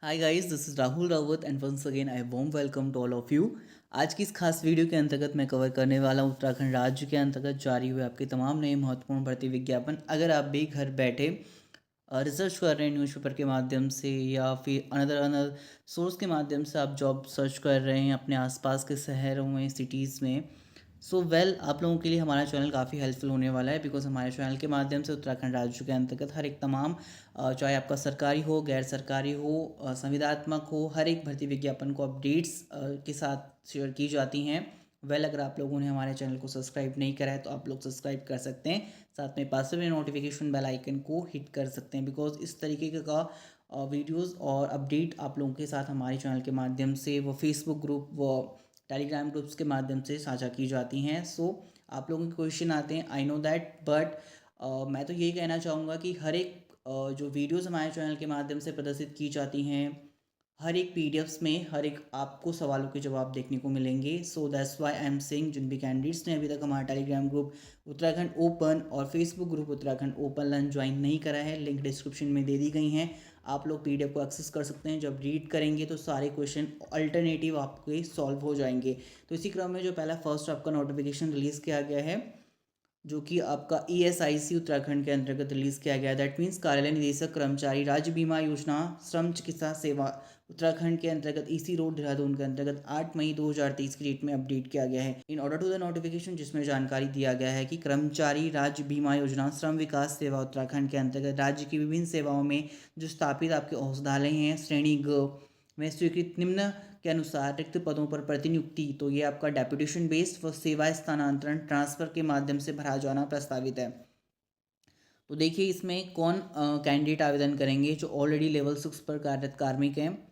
Hi guys, this is Rahul Rawat and once again I warm welcome to all of you. आज की इस खास video के अंतर्गत मैं कवर करने वाला हूँ उत्तराखंड राज्य के अंतर्गत जारी हुए आपके तमाम नए महत्वपूर्ण भर्ती विज्ञापन। अगर आप भी घर बैठे रिसर्च कर रहे हैं न्यूज़पेपर के माध्यम से या फिर अनदर अनदर सोर्स के माध्यम से आप जॉब सर्च कर रहे हैं अपने आसपास के शहरों में, सिटीज़ में, आप लोगों के लिए हमारा चैनल काफ़ी हेल्पफुल होने वाला है। बिकॉज हमारे चैनल के माध्यम से उत्तराखंड राज्य के अंतर्गत हर एक तमाम चाहे आपका सरकारी हो, गैर सरकारी हो, संविदात्मक हो, हर एक भर्ती विज्ञापन को अपडेट्स के साथ शेयर की जाती हैं। अगर आप लोगों ने हमारे चैनल को सब्सक्राइब नहीं करा है तो आप लोग सब्सक्राइब कर सकते हैं, साथ में पास में नोटिफिकेशन बेल आइकन को हिट कर सकते हैं। बिकॉज इस तरीके का वीडियोस और अपडेट आप लोगों के साथ हमारे चैनल के माध्यम से, वो फेसबुक ग्रुप, वो टेलीग्राम ग्रुप्स के माध्यम से साझा की जाती हैं। आप लोगों के क्वेश्चन आते हैं, आई नो दैट, बट मैं तो यही कहना चाहूँगा कि हर एक जो वीडियोस हमारे चैनल के माध्यम से प्रदर्शित की जाती हैं, हर एक पीडीएफ्स में हर एक आपको सवालों के जवाब देखने को मिलेंगे। So that's why I am saying, जिन भी कैंडिडेट्स ने अभी तक हमारा टेलीग्राम ग्रुप उत्तराखंड ओपन और Facebook group Uttarakhand open learn join नहीं करा है, लिंक डिस्क्रिप्शन में दे दी गई हैं। आप लोग पीडीएफ को एक्सेस कर सकते हैं। जब रीड करेंगे तो सारे क्वेश्चन अल्टरनेटिव आपके सॉल्व हो जाएंगे। तो इसी क्रम में जो पहला फर्स्ट आपका नोटिफिकेशन रिलीज़ किया गया है, जो कि आपका ईएसआईसी उत्तराखंड के अंतर्गत रिलीज़ किया गया है, दैट मीन्स कार्यालय निदेशक कर्मचारी राज्य बीमा योजना श्रम चिकित्सा सेवा उत्तराखंड के अंतर्गत ईसी रोड देहरादून के अंतर्गत 8 मई 2023 की डेट में अपडेट किया गया है। In order to the notification, जिसमें जानकारी दिया गया है कि कर्मचारी राज्य बीमा योजना श्रम विकास सेवा उत्तराखंड के अंतर्गत राज्य की विभिन्न सेवाओं में जो स्थापित आपके औषधालय हैं, श्रेणी ग में स्वीकृत निम्न के अनुसार रिक्त पदों पर प्रतिनियुक्ति, तो ये आपका डेपुटेशन बेस्ड व सेवा स्थानांतरण ट्रांसफर के माध्यम से भरा जाना प्रस्तावित है। तो देखिए इसमें कौन कैंडिडेट आवेदन करेंगे, जो ऑलरेडी लेवल 6 पर कार्यरत कार्मिक हैं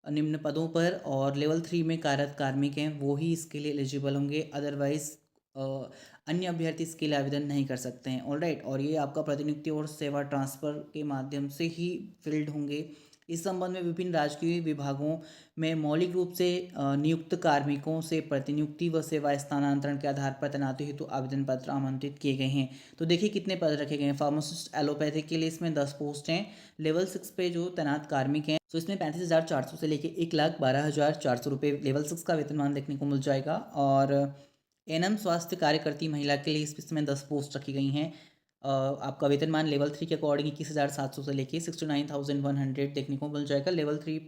निम्न पदों पर, और लेवल 3 में कार्यरत कार्मिक हैं, वो ही इसके लिए एलिजिबल होंगे। अदरवाइज अन्य अभ्यर्थी इसके लिए आवेदन नहीं कर सकते हैं। ऑलराइट, और ये आपका प्रतिनियुक्ति और सेवा ट्रांसफर के माध्यम से ही फिल्ड होंगे। इस संबंध में विभिन्न राजकीय विभागों में मौलिक रूप से नियुक्त कार्मिकों से प्रतिनियुक्ति व सेवा स्थानांतरण के आधार पर तैनाती हेतु आवेदन पत्र आमंत्रित किए गए हैं। तो देखिए कितने पद रखे गए हैं। फार्मासिस्ट एलोपैथिक के लिए इसमें 10 पोस्ट हैं। लेवल 6 पे जो तैनात कार्मिक हैं, तो इसमें 35,400 से लेके 1,12,400 रुपये लेवल 6 का वेतनमान देखने को मिल जाएगा। और एनएम स्वास्थ्य कार्यकर्ती महिला के लिए इसमें 10 पोस्ट रखी गई हैं। आपका वेतनमान लेवल 3 के अकॉर्डिंग 21,700 से लेके 69,100 देखने को मिल जाएगा। लेवल 3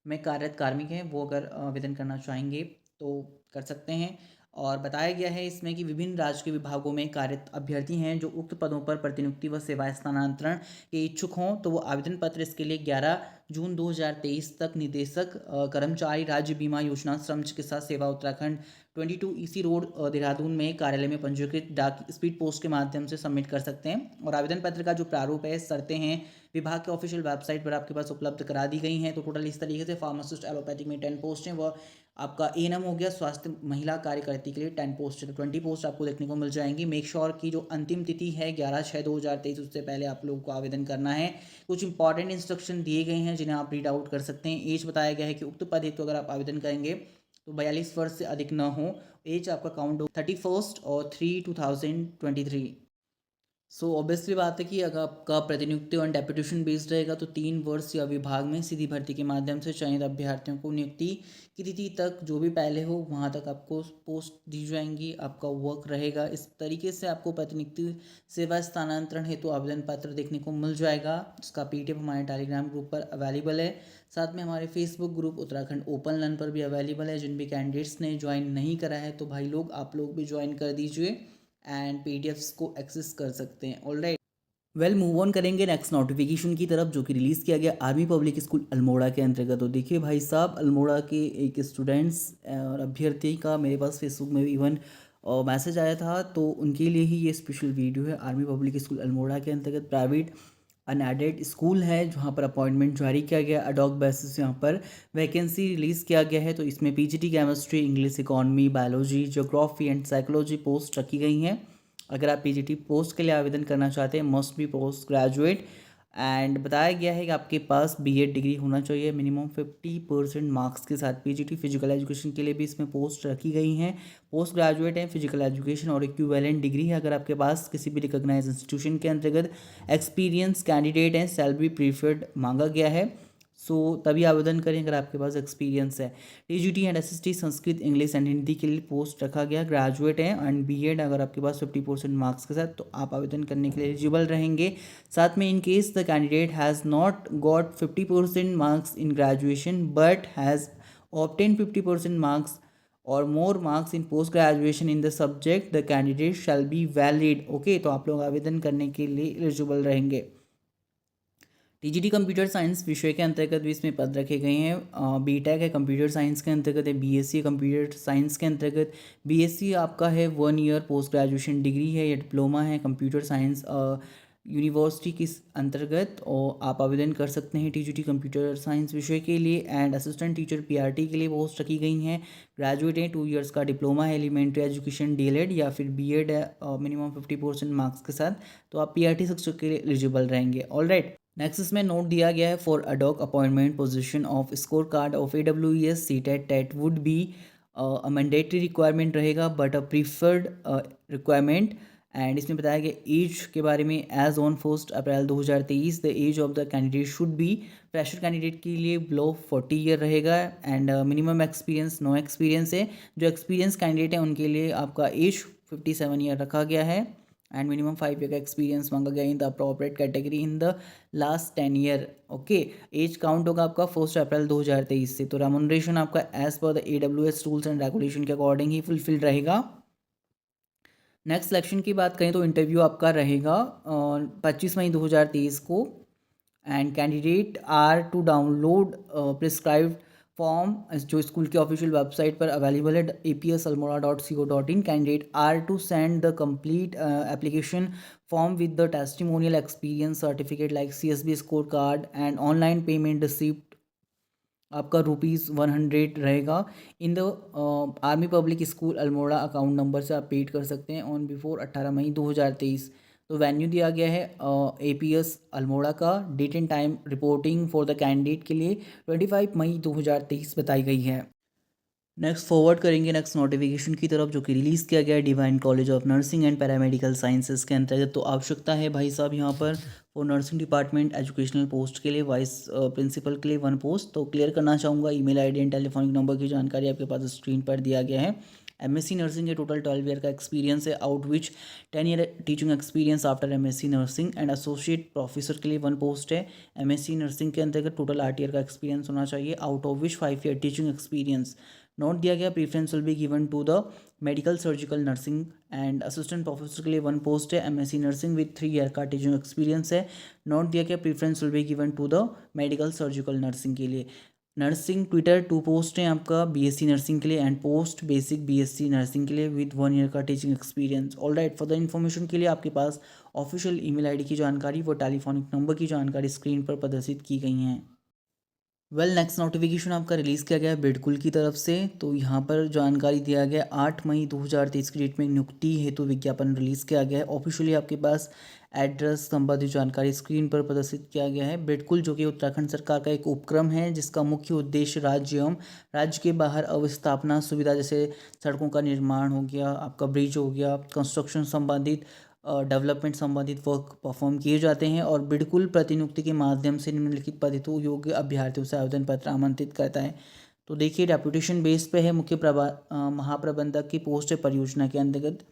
में कार्यरत कार्मिक हैं, वो अगर आवेदन करना चाहेंगे तो कर सकते हैं। और बताया गया है इसमें कि विभिन्न राजकीय विभागों में कार्यरत अभ्यर्थी हैं जो उक्त पदों पर प्रतिनियुक्ति व सेवा स्थानांतरण के इच्छुक हों, तो वो आवेदन पत्र इसके लिए 11 जून 2023 तक निदेशक कर्मचारी राज्य बीमा योजना श्रम चिकित्सा सेवा उत्तराखंड 22 ईसी रोड देहरादून में कार्यालय में पंजीकृत डाक स्पीड पोस्ट के माध्यम से सबमिट कर सकते हैं। और आवेदन पत्र का जो प्रारूप है, शर्तें हैं, विभाग के ऑफिशियल वेबसाइट पर आपके पास उपलब्ध करा दी गई हैं। तो टोटल इस तरीके से फार्मासिस्ट एलोपैथिक में 10 पोस्ट हैं, वह आपका एएनएम हो गया, स्वास्थ्य महिला कार्यकर्ती के लिए 10 पोस्ट है, तो 20 पोस्ट आपको देखने को मिल जाएंगी। मेक श्योर की जो अंतिम तिथि है 11/6/2023, उससे पहले आप लोगों को आवेदन करना है। कुछ इंपॉर्टेंट इंस्ट्रक्शन दिए गए हैं जिन्हें आप रीड आउट कर सकते हैं। एज बताया गया है कि उक्त पद हेतु अगर आप आवेदन करेंगे तो 42 वर्ष से अधिक न हो। एज आपका काउंट हो 31/3/2023। ऑब्वियसली बात है कि अगर आपका प्रतिनियुक्ति और डेपुटेशन बेस्ड रहेगा तो 3 वर्ष या विभाग में सीधी भर्ती के माध्यम से चयनित अभ्यर्थियों को नियुक्ति की तिथि तक जो भी पहले हो वहां तक आपको पोस्ट दी जाएंगी, आपका वर्क रहेगा। इस तरीके से आपको प्रतिनियुक्ति सेवा स्थानांतरण हेतु आवेदन पत्र देखने को मिल जाएगा, जिसका पीडीएफ हमारे टेलीग्राम ग्रुप पर अवेलेबल है। साथ में हमारे Facebook group Uttarakhand open learn पर भी अवेलेबल है। जिन भी कैंडिडेट्स ने ज्वाइन नहीं करा है तो भाई लोग आप लोग भी ज्वाइन कर दीजिए एंड पीडीएफ्स को एक्सेस कर सकते हैं। ऑलराइट, मूव ऑन करेंगे नेक्स्ट नोटिफिकेशन की तरफ, जो कि रिलीज़ किया गया आर्मी पब्लिक स्कूल अल्मोड़ा के अंतर्गत। तो देखिए भाई साहब, अल्मोड़ा के एक स्टूडेंट्स और अभ्यर्थी का मेरे पास फेसबुक में इवन मैसेज आया था, तो उनके लिए ही ये स्पेशल वीडियो है। आर्मी पब्लिक स्कूल अल्मोड़ा के अंतर्गत प्राइवेट अनएडेड स्कूल है, जहाँ पर अपॉइंटमेंट जारी किया गया, अडॉक बेसिस यहाँ पर वैकेंसी रिलीज़ किया गया है। तो इसमें PGT chemistry, English, economy, biology, geography and psychology post रखी गई हैं। अगर आप पीजीटी पोस्ट के लिए आवेदन करना चाहते हैं, must be post graduate. And बताया गया है कि आपके पास बीएड डिग्री होना चाहिए मिनिमम 50% मार्क्स के साथ। पीजीटी फिजिकल एजुकेशन के लिए भी इसमें पोस्ट रखी गई हैं। पोस्ट ग्रेजुएट है, फिजिकल एजुकेशन और इक्विवेलेंट डिग्री है। अगर आपके पास किसी भी रिकॉग्नाइज इंस्टीट्यूशन के अंतर्गत एक्सपीरियंस कैंडिडेट हैं, सैलरी प्रीफर्ड मांगा गया है। सो तभी आवेदन करें अगर आपके पास एक्सपीरियंस है। TGT and SST Sanskrit, English and Hindi के लिए पोस्ट रखा गया। ग्रेजुएट है एंड बीएड अगर आपके पास 50% मार्क्स के साथ, तो आप आवेदन करने के लिए एलिजिबल रहेंगे। साथ में in case the candidate has not got 50% marks in graduation but has obtained 50% marks or more marks in post graduation in the subject, the candidate shall be valid। Okay, तो आप लोग आवेदन करने के लिए एलिजिबल रहेंगे। टीजीटी कंप्यूटर साइंस विषय के अंतर्गत भी इसमें पद रखे गए हैं। बीटेक है कंप्यूटर साइंस के अंतर्गत है, बीएससी कंप्यूटर साइंस के अंतर्गत। बीएससी आपका है 1 ईयर पोस्ट ग्रेजुएशन डिग्री है या डिप्लोमा है कंप्यूटर साइंस यूनिवर्सिटी के अंतर्गत, और आप आवेदन कर सकते हैं टीजीटी कंप्यूटर साइंस विषय के लिए। एंड असिस्टेंट टीचर पीआरटी के लिए पोस्ट रखी गई हैं। ग्रेजुएट है 2 ईयर्स का डिप्लोमा है एलिमेंट्री एजुकेशन डीएलएड या फिर बीएड है मिनिमम 50% मार्क्स के साथ, तो आप पीआरटी शिक्षक के लिए एलिजिबल रहेंगे। ऑल राइट, नेक्स्ट इसमें नोट दिया गया है for ad hoc appointment position of score card of AWS CTET TET would be a mandatory requirement रहेगा but a preferred requirement. And इसमें बताया गया एज के बारे में, age on 1 April 2023 the age of the candidate should be, fresher candidate के लिए below 40 year रहेगा। And minimum experience no experience है, जो एक्सपीरियंस कैंडिडेट है उनके लिए आपका एज 57 ईयर रखा गया है। एंड मिनिमम 5 ईयर का एक्सपीरियंस मांगा गया in the appropriate category in the last 10 year. Okay, age count होगा आपका 1 अप्रैल 2023 से। तो रेमुनरेशन आपका as per the AWS rules and regulation के अकॉर्डिंग ही फुलफिल रहेगा। नेक्स्ट सिलेक्शन की बात करें तो इंटरव्यू आपका रहेगा 25 मई 2023 को। And candidate are to download prescribed form जो स्कूल की ऑफिशियल वेबसाइट पर अवेलेबल है apsalmora.co.in। Candidate are to send the complete application form with the testimonial experience certificate like CSB score card and online payment receipt आपका ₹100 रहेगा। In the army public school Almora account number से आप paid कर सकते हैं on before 18 मई 2023। तो venue दिया गया है APS अल्मोड़ा का। Date and time reporting for the candidate के लिए 25 मई 2023 बताई गई है। नेक्स्ट फॉरवर्ड करेंगे नेक्स्ट नोटिफिकेशन की तरफ, जो कि रिलीज़ किया गया है Divine College of Nursing and Paramedical Sciences के अंतर्गत। तो आवश्यकता है भाई साहब यहाँ पर for nursing department educational post के लिए वाइस प्रिंसिपल के लिए 1 पोस्ट। तो क्लियर करना चाहूँगा, email ID and telephonic number की जानकारी आपके पास स्क्रीन पर दिया गया है। MSc नर्सिंग के टोटल 12 ईयर का एक्सपीरियंस है, out which 10 year teaching experience after MSc nursing. And associate professor के लिए 1 पोस्ट है। MSc नर्सिंग के अंतर्गत टोटल 8 ईयर का एक्सपीरियंस होना चाहिए, out of which 5 year teaching experience. Note दिया गया preference will be given to the medical surgical nursing. And assistant professor के लिए 1 पोस्ट है। MSc नर्सिंग विद 3 ईयर का टीचिंग एक्सपीरियंस है। नोट दिया गया preference will be given to the medical surgical nursing के लिए। नर्सिंग ट्विटर 2 पोस्ट हैं आपका BSc नर्सिंग के लिए and post basic BSc nursing के लिए विद 1 ईयर का teaching experience. All right, further information के लिए आपके पास ऑफिशियल ईमेल आईडी की जानकारी व टेलीफोनिक नंबर की जानकारी स्क्रीन पर प्रदर्शित की गई हैं। नेक्स्ट नोटिफिकेशन आपका रिलीज़ किया गया है बिडकुल की तरफ से। तो यहाँ पर जानकारी दिया गया 8 मई 2023 की डेट में नियुक्ति हेतु विज्ञापन रिलीज़ किया गया है। ऑफिशियली आपके पास एड्रेस संबंधित जानकारी स्क्रीन पर प्रदर्शित किया गया है। बिडकुल जो कि उत्तराखंड सरकार का एक उपक्रम है, जिसका मुख्य उद्देश्य राज्य एवं राज्य के बाहर अवस्थापना सुविधा जैसे सड़कों का निर्माण हो गया, आपका ब्रिज हो गया, कंस्ट्रक्शन संबंधित डेवलपमेंट संबंधित वर्क परफॉर्म किए जाते हैं। और बिडकुल प्रतिनियुक्ति के माध्यम से निम्नलिखित पद हेतु योग्य अभ्यर्थियों से आवेदन पत्र आमंत्रित करता है। तो देखिए, डेप्यूटेशन बेस पे है। मुख्य महाप्रबंधक की पोस्ट है परियोजना के अंतर्गत।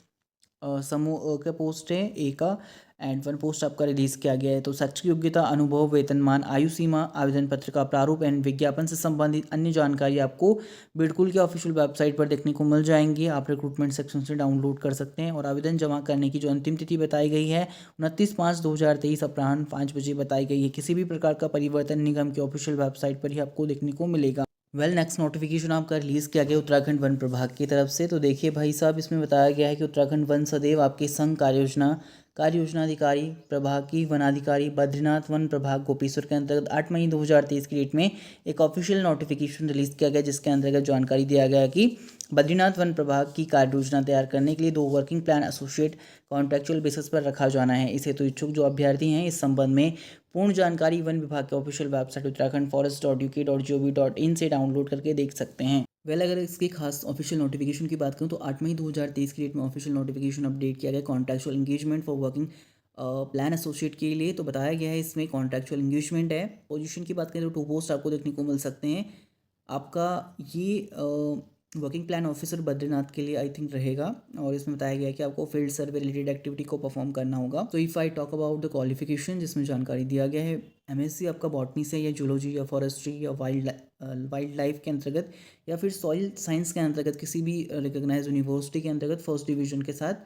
समूह का पोस्ट है A का। एंड 1 पोस्ट आपका रिलीज़ किया गया है। तो शैक्षिक योग्यता, अनुभव, वेतनमान, आयु सीमा, आवेदन पत्र का प्रारूप एंड विज्ञापन से संबंधित अन्य जानकारी आपको बिडकुल की ऑफिशियल वेबसाइट पर देखने को मिल जाएंगी। आप रिक्रूटमेंट सेक्शन से डाउनलोड कर सकते हैं। और आवेदन जमा करने की जो अंतिम तिथि बताई गई है 29/5/2023 अपराह्न 5 बजे बताई गई है। किसी भी प्रकार का परिवर्तन निगम की ऑफिशियल वेबसाइट पर ही आपको देखने को मिलेगा। नेक्स्ट नोटिफिकेशन आपका रिलीज़ किया गया उत्तराखंड वन प्रभाग की तरफ से। तो देखिए भाई साहब, इसमें बताया गया है कि उत्तराखंड वन सदैव आपके संघ कार्य योजना अधिकारी प्रभाग की वनाधिकारी बद्रीनाथ वन प्रभाग गोपेश्वर के अंतर्गत 8 मई 2023 की डेट में एक ऑफिशियल नोटिफिकेशन रिलीज़ किया गया, जिसके अंतर्गत जानकारी दिया गया कि बद्रीनाथ वन प्रभाग की कार्य योजना तैयार करने के लिए 2 working plan associate contractual basis पर रखा जाना है। इस हेतु इच्छुक जो अभ्यर्थी हैं इस संबंध में पूर्ण जानकारी वन विभाग के ऑफिशियल वेबसाइट उत्तराखंड से डाउनलोड करके देख सकते हैं। अगर इसकी खास ऑफिशियल नोटिफिकेशन की बात करूं तो 8 मई 2023 की डेट में ऑफिशियल नोटिफिकेशन अपडेट किया गया contractual engagement for working plan associate के लिए। तो बताया गया है इसमें कॉन्ट्रैक्चुअल एंगेजमेंट है। पोजीशन की बात करें तो 2 पोस्ट आपको देखने को मिल सकते हैं। आपका ये वर्किंग प्लान ऑफिसर बद्रीनाथ के लिए आई थिंक रहेगा, और इसमें बताया गया है कि आपको फील्ड सर्वे रिलेटेड एक्टिविटी को परफॉर्म करना होगा। तो if I talk about the qualification, जिसमें जानकारी दिया गया है एमएससी आपका बॉटनी से या जूलॉजी या फॉरेस्ट्री या वाइल्ड लाइफ के अंतर्गत या फिर सॉइल साइंस के अंतर्गत किसी भी रिकॉग्नाइज यूनिवर्सिटी के अंतर्गत फर्स्ट डिवीजन के साथ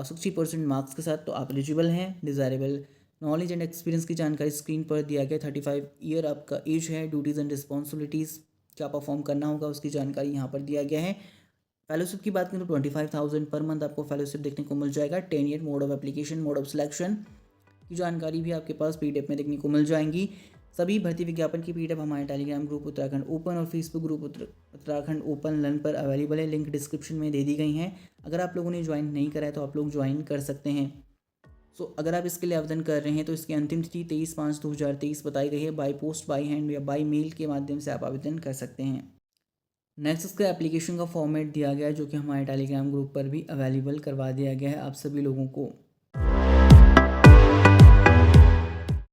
60% मार्क्स के साथ तो आप एलिजिबल हैं। डिज़ायरेबल नॉलेज एंड एक्सपीरियंस की जानकारी स्क्रीन पर दिया गया। 35 ईयर आपका एज है। ड्यूटीज़ एंड रिस्पॉन्सिबिलिटीज़ क्या परफॉर्म करना होगा उसकी जानकारी यहाँ पर दिया गया है। फेलोशिप की बात करें तो 25,000 पर मंथ आपको फेलोशिप देखने को मिल जाएगा। 10 year mode of application, mode of selection की जानकारी भी आपके पास पीडीएफ में देखने को मिल जाएंगी। सभी भर्ती विज्ञापन की पीडीएफ हमारे टेलीग्राम ग्रुप उत्तराखंड ओपन और Facebook group Uttarakhand open learn पर अवेलेबल है। लिंक डिस्क्रिप्शन में दे दी गई हैं। अगर आप लोगों ने ज्वाइन नहीं करा है तो आप लोग ज्वाइन कर सकते हैं। अगर आप इसके लिए आवेदन कर रहे हैं तो इसकी अंतिम तिथि 23/5/2023 बताई गई है। बाई पोस्ट, बाई हैंड या बाई मेल के माध्यम से आप आवेदन कर सकते हैं। नेक्स्ट इसका एप्लीकेशन का फॉर्मेट दिया गया है, जो कि हमारे टेलीग्राम ग्रुप पर भी अवेलेबल करवा दिया गया है आप सभी लोगों को।